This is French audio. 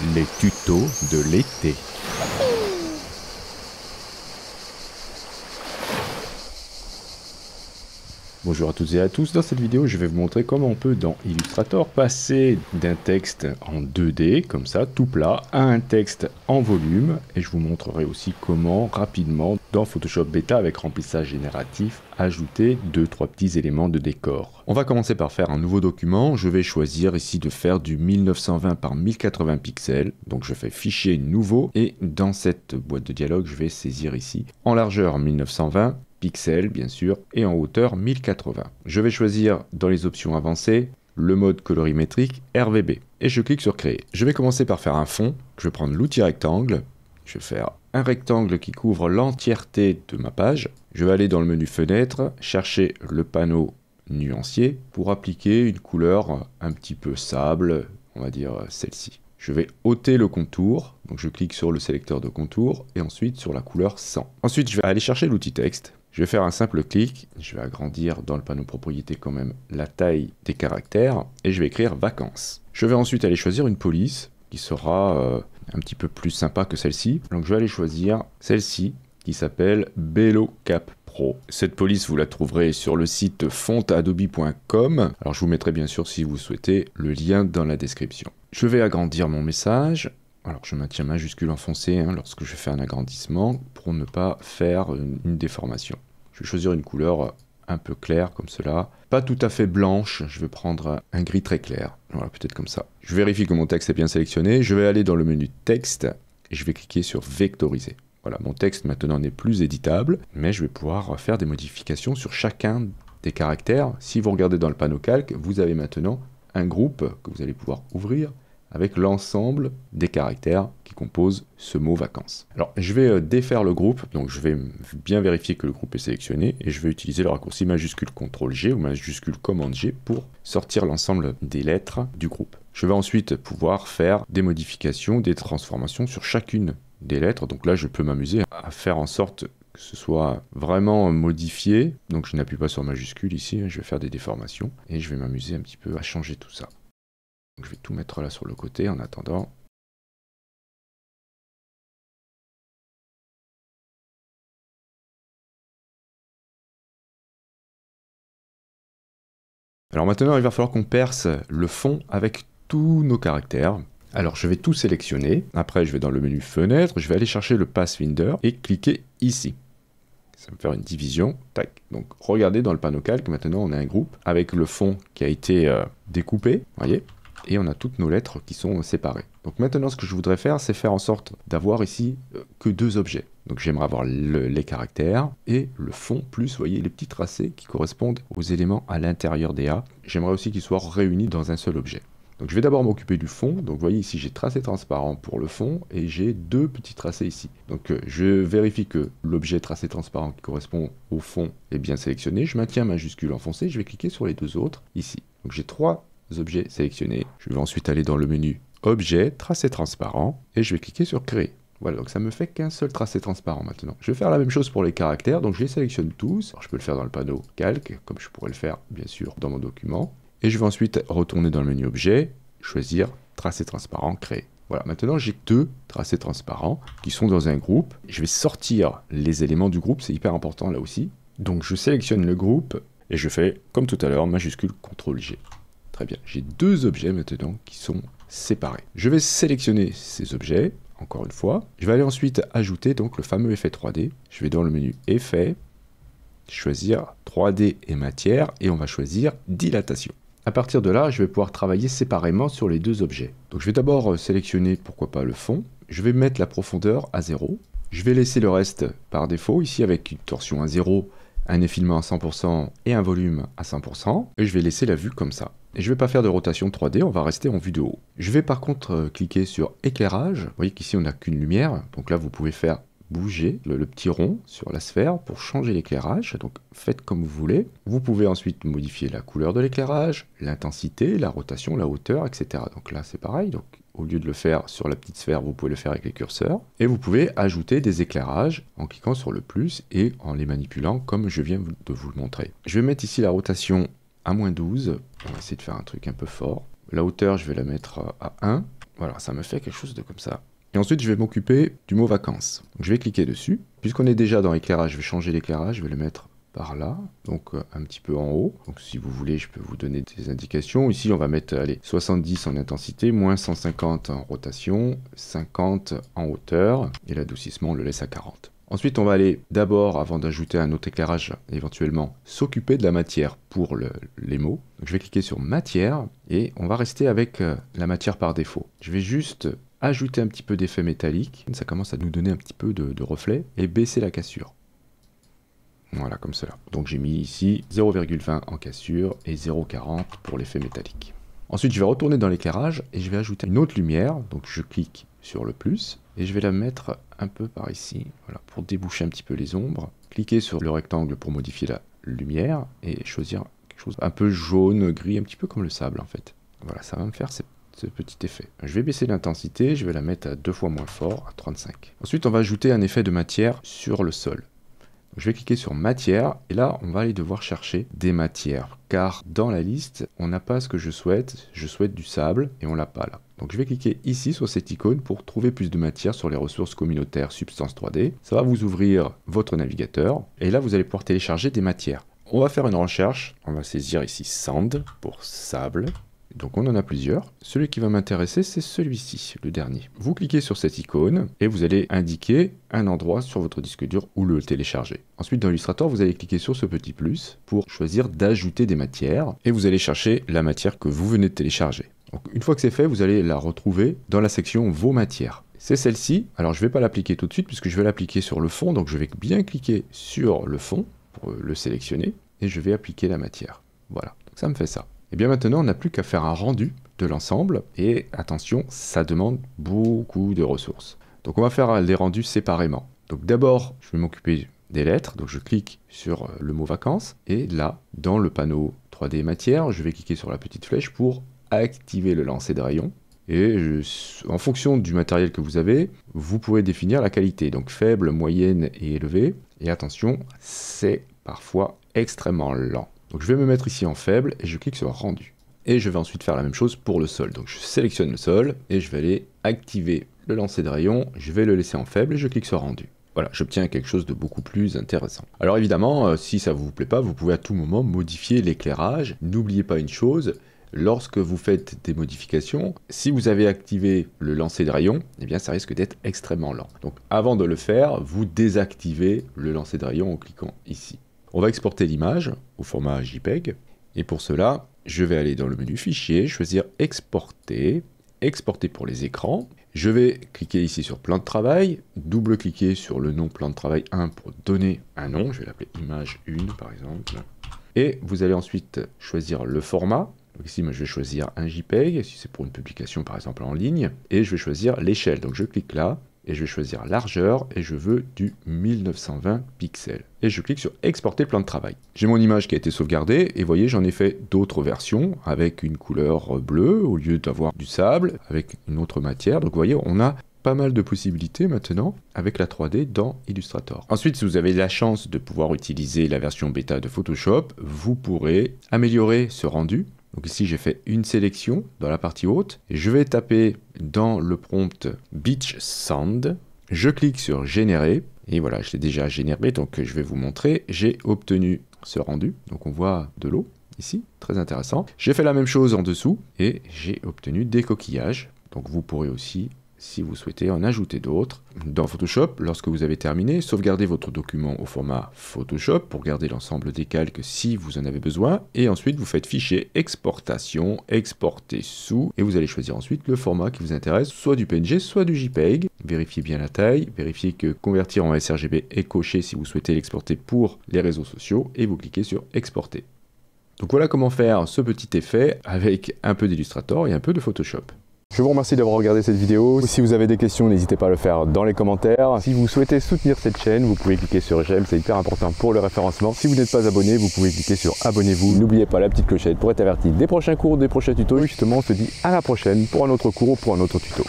Les tutos de l'été. Bonjour à toutes et à tous, dans cette vidéo je vais vous montrer comment on peut dans Illustrator passer d'un texte en 2D, comme ça, tout plat, à un texte en volume, et je vous montrerai aussi comment rapidement dans Photoshop Beta avec remplissage génératif ajouter 2-3 petits éléments de décor. On va commencer par faire un nouveau document, je vais choisir ici de faire du 1920 par 1080 pixels, donc je fais fichier nouveau, et dans cette boîte de dialogue je vais saisir ici en largeur 1920, pixels bien sûr, et en hauteur 1080. Je vais choisir dans les options avancées le mode colorimétrique RVB et je clique sur créer. Je vais commencer par faire un fond, je vais prendre l'outil rectangle, je vais faire un rectangle qui couvre l'entièreté de ma page. Je vais aller dans le menu fenêtre, chercher le panneau nuancier pour appliquer une couleur un petit peu sable, on va dire celle-ci. Je vais ôter le contour, donc je clique sur le sélecteur de contour et ensuite sur la couleur 100. Ensuite je vais aller chercher l'outil texte. Je vais faire un simple clic, je vais agrandir dans le panneau propriété quand même la taille des caractères et je vais écrire vacances. Je vais ensuite aller choisir une police qui sera un petit peu plus sympa que celle-ci. Donc je vais aller choisir celle-ci qui s'appelle Bello Cap Pro. Cette police vous la trouverez sur le site fontadobe.com. Alors je vous mettrai bien sûr si vous souhaitez le lien dans la description. Je vais agrandir mon message. Alors je maintiens majuscule enfoncé lorsque je fais un agrandissement pour ne pas faire une déformation. Je vais choisir une couleur un peu claire comme cela. Pas tout à fait blanche, je vais prendre un gris très clair. Voilà, peut-être comme ça. Je vérifie que mon texte est bien sélectionné. Je vais aller dans le menu texte et je vais cliquer sur vectoriser. Voilà, mon texte maintenant n'est plus éditable, mais je vais pouvoir faire des modifications sur chacun des caractères. Si vous regardez dans le panneau calque, vous avez maintenant un groupe que vous allez pouvoir ouvrir avec l'ensemble des caractères qui composent ce mot vacances. Alors je vais défaire le groupe, donc je vais bien vérifier que le groupe est sélectionné et je vais utiliser le raccourci majuscule CTRL G ou majuscule commande G pour sortir l'ensemble des lettres du groupe. Je vais ensuite pouvoir faire des modifications, des transformations sur chacune des lettres, donc là je peux m'amuser à faire en sorte que ce soit vraiment modifié, donc je n'appuie pas sur majuscule ici, je vais faire des déformations et je vais m'amuser un petit peu à changer tout ça. Donc je vais tout mettre là sur le côté en attendant. Alors maintenant, il va falloir qu'on perce le fond avec tous nos caractères. Alors je vais tout sélectionner. Après, je vais dans le menu fenêtre, je vais aller chercher le Pathfinder et cliquer ici. Ça va me faire une division. Tac. Donc regardez dans le panneau calque, maintenant on a un groupe avec le fond qui a été découpé. Voyez ? Et on a toutes nos lettres qui sont séparées. Donc maintenant, ce que je voudrais faire, c'est faire en sorte d'avoir ici que deux objets. Donc j'aimerais avoir les caractères et le fond, plus, vous voyez, les petits tracés qui correspondent aux éléments à l'intérieur des A. J'aimerais aussi qu'ils soient réunis dans un seul objet. Donc je vais d'abord m'occuper du fond. Donc vous voyez ici, j'ai tracé transparent pour le fond et j'ai deux petits tracés ici. Donc je vérifie que l'objet tracé transparent qui correspond au fond est bien sélectionné. Je maintiens majuscule enfoncé, je vais cliquer sur les deux autres ici. Donc j'ai trois objets sélectionnés. Je vais ensuite aller dans le menu Objet, tracé transparent, et je vais cliquer sur Créer. Voilà, donc ça me fait qu'un seul tracé transparent maintenant. Je vais faire la même chose pour les caractères, donc je les sélectionne tous. Alors, je peux le faire dans le panneau Calque, comme je pourrais le faire bien sûr dans mon document. Et je vais ensuite retourner dans le menu Objet, choisir Tracé transparent, Créer. Voilà, maintenant j'ai deux tracés transparents qui sont dans un groupe. Je vais sortir les éléments du groupe, c'est hyper important là aussi. Donc je sélectionne le groupe et je fais, comme tout à l'heure, majuscule CTRL G. Très bien, j'ai deux objets maintenant qui sont séparés. Je vais sélectionner ces objets, encore une fois. Je vais aller ensuite ajouter donc le fameux effet 3D. Je vais dans le menu Effet, choisir 3D et matière, et on va choisir dilatation. À partir de là, je vais pouvoir travailler séparément sur les deux objets. Donc je vais d'abord sélectionner, pourquoi pas, le fond. Je vais mettre la profondeur à 0. Je vais laisser le reste par défaut, ici avec une torsion à 0, un effilement à 100% et un volume à 100%. Et je vais laisser la vue comme ça. Et je ne vais pas faire de rotation 3D, on va rester en vue de haut. Je vais par contre cliquer sur éclairage. Vous voyez qu'ici on n'a qu'une lumière. Donc là vous pouvez faire bouger le petit rond sur la sphère pour changer l'éclairage. Donc faites comme vous voulez. Vous pouvez ensuite modifier la couleur de l'éclairage, l'intensité, la rotation, la hauteur, etc. Donc là c'est pareil. Donc au lieu de le faire sur la petite sphère, vous pouvez le faire avec les curseurs. Et vous pouvez ajouter des éclairages en cliquant sur le plus et en les manipulant comme je viens de vous le montrer. Je vais mettre ici la rotation à -12. On va essayer de faire un truc un peu fort. La hauteur, je vais la mettre à 1. Voilà, ça me fait quelque chose de comme ça. Et ensuite, je vais m'occuper du mot vacances. Donc, je vais cliquer dessus. Puisqu'on est déjà dans l'éclairage, je vais changer l'éclairage, je vais le mettre par là, donc un petit peu en haut. Donc si vous voulez, je peux vous donner des indications. Ici, on va mettre allez, 70 en intensité, moins 150 en rotation, 50 en hauteur, et l'adoucissement, on le laisse à 40. Ensuite, on va aller d'abord, avant d'ajouter un autre éclairage, éventuellement, s'occuper de la matière pour les mots. Donc je vais cliquer sur matière, et on va rester avec la matière par défaut. Je vais juste ajouter un petit peu d'effet métallique, ça commence à nous donner un petit peu de reflet, et baisser la cassure. Voilà, comme cela. Donc j'ai mis ici 0,20 en cassure et 0,40 pour l'effet métallique. Ensuite, je vais retourner dans l'éclairage et je vais ajouter une autre lumière. Donc je clique sur le plus et je vais la mettre un peu par ici, voilà, pour déboucher un petit peu les ombres. Cliquez sur le rectangle pour modifier la lumière et choisir quelque chose un peu jaune, gris, un petit peu comme le sable en fait. Voilà, ça va me faire ce petit effet. Je vais baisser l'intensité, je vais la mettre à 2 fois moins fort, à 35. Ensuite, on va ajouter un effet de matière sur le sol. Je vais cliquer sur matière et là on va aller devoir chercher des matières car dans la liste on n'a pas ce que je souhaite du sable et on l'a pas là. Donc je vais cliquer ici sur cette icône pour trouver plus de matière sur les ressources communautaires Substance 3D. Ça va vous ouvrir votre navigateur et là vous allez pouvoir télécharger des matières. On va faire une recherche, on va saisir ici sand pour sable. Donc on en a plusieurs. Celui qui va m'intéresser, c'est celui-ci, le dernier. Vous cliquez sur cette icône et vous allez indiquer un endroit sur votre disque dur où le télécharger. Ensuite, dans Illustrator, vous allez cliquer sur ce petit plus pour choisir d'ajouter des matières et vous allez chercher la matière que vous venez de télécharger. Donc une fois que c'est fait, vous allez la retrouver dans la section Vos matières. C'est celle-ci. Alors je ne vais pas l'appliquer tout de suite puisque je vais l'appliquer sur le fond. Donc je vais bien cliquer sur le fond pour le sélectionner et je vais appliquer la matière. Voilà, donc ça me fait ça. Et bien maintenant, on n'a plus qu'à faire un rendu de l'ensemble. Et attention, ça demande beaucoup de ressources. Donc on va faire les rendus séparément. Donc d'abord, je vais m'occuper des lettres. Donc je clique sur le mot vacances. Et là, dans le panneau 3D matière, je vais cliquer sur la petite flèche pour activer le lancer de rayon. Et en fonction du matériel que vous avez, vous pourrez définir la qualité. Donc faible, moyenne et élevée. Et attention, c'est parfois extrêmement lent. Donc je vais me mettre ici en faible et je clique sur rendu. Et je vais ensuite faire la même chose pour le sol. Donc je sélectionne le sol et je vais aller activer le lancer de rayon. Je vais le laisser en faible et je clique sur rendu. Voilà, j'obtiens quelque chose de beaucoup plus intéressant. Alors évidemment, si ça ne vous plaît pas, vous pouvez à tout moment modifier l'éclairage. N'oubliez pas une chose, lorsque vous faites des modifications, si vous avez activé le lancer de rayon, eh bien ça risque d'être extrêmement lent. Donc avant de le faire, vous désactivez le lancer de rayon en cliquant ici. On va exporter l'image au format JPEG. Et pour cela, je vais aller dans le menu Fichier, choisir Exporter, Exporter pour les écrans. Je vais cliquer ici sur Plan de travail, double-cliquer sur le nom Plan de travail 1 pour donner un nom. Je vais l'appeler Image 1 par exemple. Et vous allez ensuite choisir le format. Donc ici, moi, je vais choisir un JPEG, si c'est pour une publication par exemple en ligne. Et je vais choisir l'échelle. Donc je clique là. Et je vais choisir largeur et je veux du 1920 pixels. Et je clique sur exporter plan de travail. J'ai mon image qui a été sauvegardée et vous voyez j'en ai fait d'autres versions avec une couleur bleue au lieu d'avoir du sable, avec une autre matière. Donc vous voyez on a pas mal de possibilités maintenant avec la 3D dans Illustrator. Ensuite si vous avez la chance de pouvoir utiliser la version bêta de Photoshop, vous pourrez améliorer ce rendu. Donc ici, j'ai fait une sélection dans la partie haute. Et je vais taper dans le prompt Beach Sand. Je clique sur Générer. Et voilà, je l'ai déjà généré. Donc je vais vous montrer. J'ai obtenu ce rendu. Donc on voit de l'eau ici. Très intéressant. J'ai fait la même chose en dessous. Et j'ai obtenu des coquillages. Donc vous pourrez aussi, si vous souhaitez, en ajouter d'autres. Dans Photoshop, lorsque vous avez terminé, sauvegardez votre document au format Photoshop pour garder l'ensemble des calques si vous en avez besoin. Et ensuite, vous faites Fichier, Exportation, Exporter sous. Et vous allez choisir ensuite le format qui vous intéresse, soit du PNG, soit du JPEG. Vérifiez bien la taille, vérifiez que Convertir en sRGB est coché si vous souhaitez l'exporter pour les réseaux sociaux. Et vous cliquez sur Exporter. Donc voilà comment faire ce petit effet avec un peu d'Illustrator et un peu de Photoshop. Je vous remercie d'avoir regardé cette vidéo. Si vous avez des questions, n'hésitez pas à le faire dans les commentaires. Si vous souhaitez soutenir cette chaîne, vous pouvez cliquer sur j'aime, c'est hyper important pour le référencement. Si vous n'êtes pas abonné, vous pouvez cliquer sur abonnez-vous. N'oubliez pas la petite clochette pour être averti des prochains cours, des prochains tutos. Et justement, on se dit à la prochaine pour un autre cours ou pour un autre tuto.